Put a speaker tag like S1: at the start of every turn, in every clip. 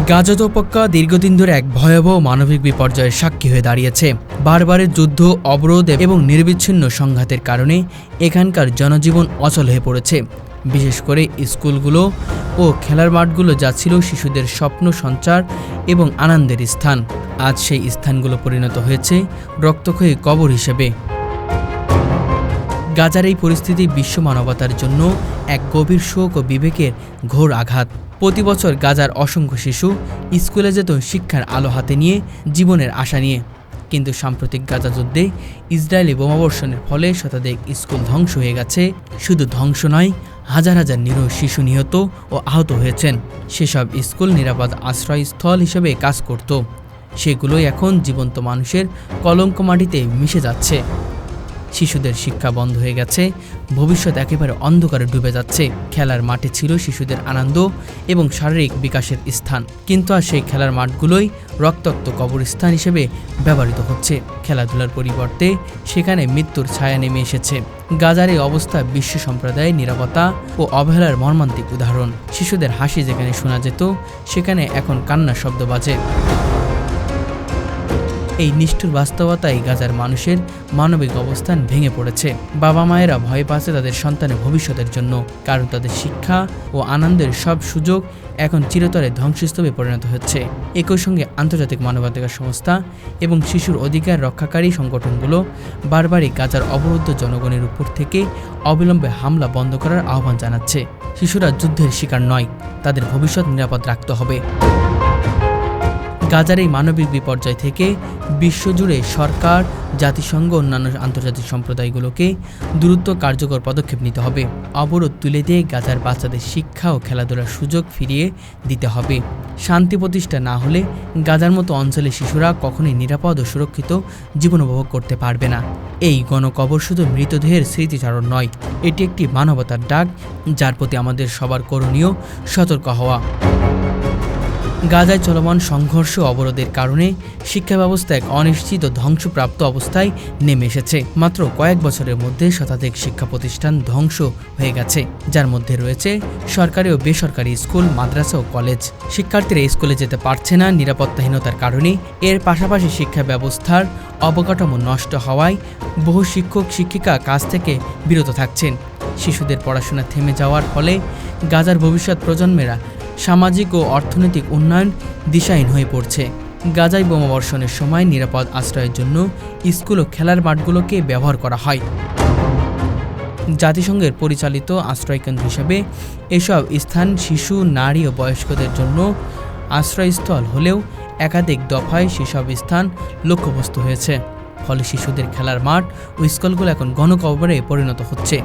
S1: গাজা উপত্যকা দীর্ঘদিন ধরে এক ভয়াবহ মানবিক বিপর্যয়ের সাক্ষী হয়ে দাঁড়িয়েছে। বারবারের যুদ্ধ, অবরোধ এবং নিরবিচ্ছিন্ন সংঘাতের কারণে এখানকার জনজীবন অচল হয়ে পড়েছে। বিশেষ করে স্কুলগুলো ও খেলার মাঠগুলো যা ছিল শিশুদের স্বপ্ন সঞ্চার এবং আনন্দের স্থান, আজ সেই স্থানগুলো পরিণত হয়েছে রক্তক্ষয়ী কবর হিসেবে। গাজার এই পরিস্থিতি বিশ্ব মানবতার জন্য এক গভীর শোক ও বিবেকের ঘোর আঘাত। প্রতি বছর গাজার অসংখ্য শিশু স্কুলে যেত শিক্ষার আলো হাতে নিয়ে, জীবনের আশা নিয়ে। কিন্তু সাম্প্রতিক গাজা যুদ্ধে ইসরায়েলি বোমাবর্ষণের ফলে শতাধিক স্কুল ধ্বংস হয়ে গেছে। শুধু ধ্বংস নয়, হাজার হাজার নিরীহ শিশু নিহত ও আহত হয়েছেন। সেসব স্কুল নিরাপদ আশ্রয়স্থল হিসেবে কাজ করত, সেগুলোই এখন জীবন্ত মানুষের কলঙ্ক মাটিতে মিশে যাচ্ছে। শিশুদের শিক্ষা বন্ধ হয়ে গেছে, ভবিষ্যৎ একেবারে অন্ধকারে ডুবে যাচ্ছে। খেলার মাঠে ছিল শিশুদের আনন্দ এবং শারীরিক বিকাশের স্থান, কিন্তু আর সেই খেলার মাঠগুলোই রক্তাক্ত কবরস্থান হিসেবে ব্যবহৃত হচ্ছে। খেলাধুলার পরিবর্তে সেখানে মৃত্যুর ছায়া নেমে এসেছে। গাজার এই অবস্থা বিশ্ব সম্প্রদায়ের নিরাপত্তা ও অবহেলার মর্মান্তিক উদাহরণ। শিশুদের হাসি যেখানে শোনা যেত, সেখানে এখন কান্নার শব্দ বাজে। এই নিষ্ঠুর বাস্তবতায় গাজার মানুষের মানবিক অবস্থান ভেঙে পড়েছে। বাবা মায়েরা ভয় পাচ্ছে তাদের সন্তানের ভবিষ্যতের জন্য, কারণ তাদের শিক্ষা ও আনন্দের সব সুযোগ এখন চিরতরে ধ্বংসস্তূপে পরিণত হচ্ছে। একই সঙ্গে আন্তর্জাতিক মানবাধিকার সংস্থা এবং শিশুর অধিকার রক্ষাকারী সংগঠনগুলো বারবারই গাজার অবরুদ্ধ জনগণের উপর থেকে অবিলম্বে হামলা বন্ধ করার আহ্বান জানাচ্ছে। শিশুরা যুদ্ধের শিকার নয়, তাদের ভবিষ্যৎ নিরাপদ রাখতে হবে। গাজার এই মানবিক বিপর্যয় থেকে বিশ্বজুড়ে সরকার, জাতিসংঘ ও অন্যান্য আন্তর্জাতিক সম্প্রদায়গুলোকে দ্রুত কার্যকর পদক্ষেপ নিতে হবে। অবরোধ তুলে দিয়ে গাজার বাচ্চাদের শিক্ষা ও খেলাধুলার সুযোগ ফিরিয়ে দিতে হবে। শান্তি প্রতিষ্ঠা না হলে গাজার মতো অঞ্চলে শিশুরা কখনোই নিরাপদ ও সুরক্ষিত জীবন উপভোগ করতে পারবে না। এই গণকবর শুধু মৃতদেহের স্মৃতিচারণ নয়, এটি একটি মানবতার ডাক, যার প্রতি আমাদের সবার করণীয় সতর্ক হওয়া। গাজায় চলমান সংঘর্ষ অবরোধের কারণে শিক্ষা ব্যবস্থা এক অনিশ্চিত ও ধ্বংসপ্রাপ্ত অবস্থায় নেমে এসেছে। মাত্র কয়েক বছরের মধ্যে শতাধিক শিক্ষা প্রতিষ্ঠান ধ্বংস হয়ে গেছে, যার মধ্যে রয়েছে সরকারি ও বেসরকারি স্কুল, মাদ্রাসা ও কলেজ। শিক্ষার্থীরা স্কুলে যেতে পারছে না নিরাপত্তাহীনতার কারণে। এর পাশাপাশি শিক্ষা ব্যবস্থার অবকাঠামো নষ্ট হওয়ায় বহু শিক্ষক শিক্ষিকা কাজ থেকে বিরত থাকছেন। শিশুদের পড়াশোনা থেমে যাওয়ার ফলে গাজার ভবিষ্যৎ প্রজন্মেরা সামাজিক ও অর্থনৈতিক উন্নয়ন দিশাহীন হয়ে পড়ছে। গাজায় বোমাবর্ষণের সময় নিরাপদ আশ্রয়ের জন্য স্কুল ও খেলার মাঠগুলোকে ব্যবহার করা হয়। জাতিসংঘের পরিচালিত আশ্রয়কেন্দ্র হিসেবে এসব স্থান শিশু, নারী ও বয়স্কদের জন্য আশ্রয়স্থল হলেও একাধিক দফায় সেসব স্থান লক্ষ্যবস্তু হয়েছে। ফলে শিশুদের খেলার মাঠ ও স্কুলগুলো এখন গণকবরে পরিণত হচ্ছে,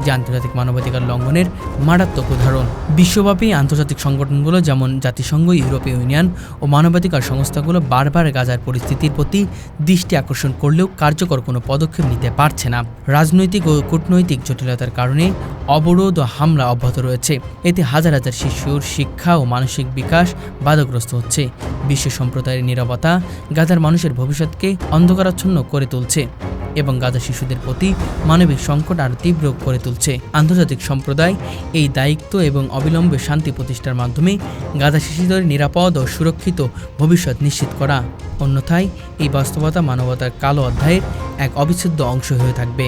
S1: যা আন্তর্জাতিক মানবাধিকার লঙ্ঘনের মারাত্মক উদাহরণ। বিশ্বব্যাপী আন্তর্জাতিক সংগঠনগুলো যেমন জাতিসংঘ, ইউরোপীয় ইউনিয়ন ও মানবাধিকার সংস্থাগুলো বারবার গাজার পরিস্থিতির প্রতি দৃষ্টি আকর্ষণ করলেও কার্যকর কোনো পদক্ষেপ নিতে পারছে না। রাজনৈতিক ও কূটনৈতিক জটিলতার কারণে অবরোধ ও হামলা অব্যাহত রয়েছে। এতে হাজার হাজার শিশুর শিক্ষা ও মানসিক বিকাশ বাধাগ্রস্ত হচ্ছে। বিশ্ব সম্প্রদায়ের নীরবতা গাজার মানুষের ভবিষ্যৎকে অন্ধকারাচ্ছন্ন করে তুলছে এবং গাজা শিশুদের প্রতি মানবিক সংকট আরও তীব্র করে তুলছে। আন্তর্জাতিক সম্প্রদায় এই দায়িত্ব এবং অবিলম্বে শান্তি প্রতিষ্ঠার মাধ্যমে গাজা শিশুদের নিরাপদ ও সুরক্ষিত ভবিষ্যৎ নিশ্চিত করা। অন্যথায় এই বাস্তবতা মানবতার কালো অধ্যায়ের এক অবিচ্ছেদ্য অংশ হয়ে থাকবে।